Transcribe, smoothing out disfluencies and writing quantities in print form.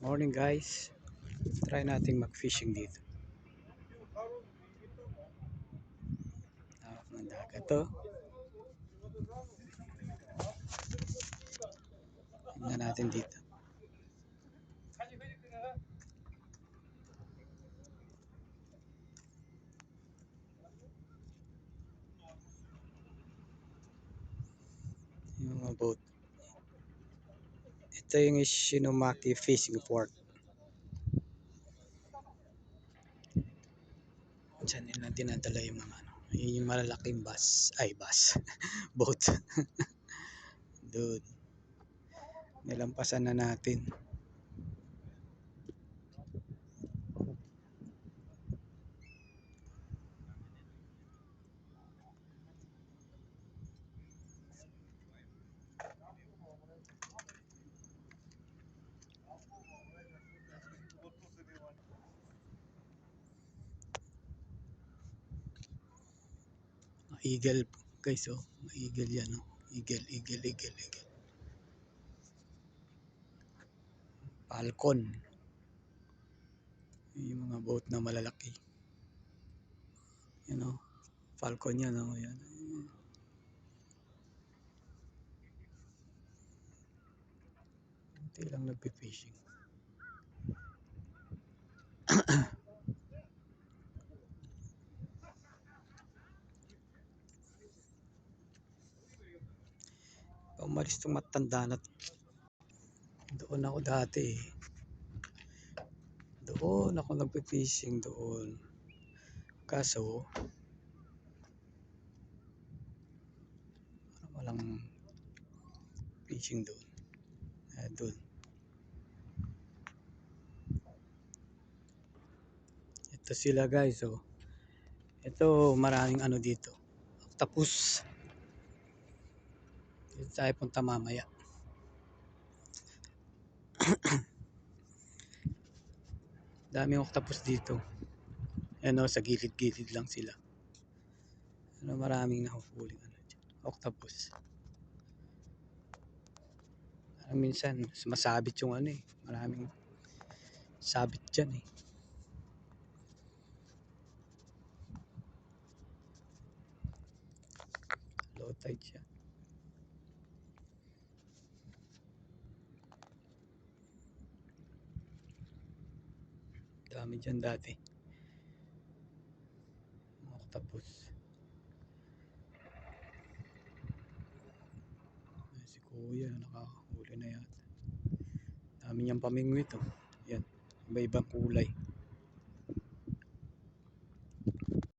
Morning guys, try nating mag-fishing dito. Hawak ng dagat to. Tingnan natin dito. Yung mga boat. Ito yung Ishinomaki Fishing Port. Diyan nila dinadala yung mga ano. Yung malalaking bus. Boat. Doon. Nilampasan na natin. Eagle guys, oh. Eagle yan, oh. Eagle. Falcon. Yung mga boat na malalaki. Yan, oh. Falcon yan, oh. Yan. Hindi lang nagpe-fishing. Umalis itong matanda na to. Doon ako dati. Doon ako nagpe-fishing doon. Kaso walang fishing doon. Doon. Ito sila guys, oh. Ito maraming ano dito. Octopus. Dito tayo punta mamaya. Daming octopus dito. Ano, sa gilid-gilid lang sila. Ano, maraming nahuhuli ano dyan. Octopus. Minsan masabit yung ano eh. Maraming sabit dyan eh. Low tide siya. Dami dyan dati. Octopus. Si kuya nakahuli na yata. Dami niyang pamingwit, oh. Yan. Iba-ibang kulay.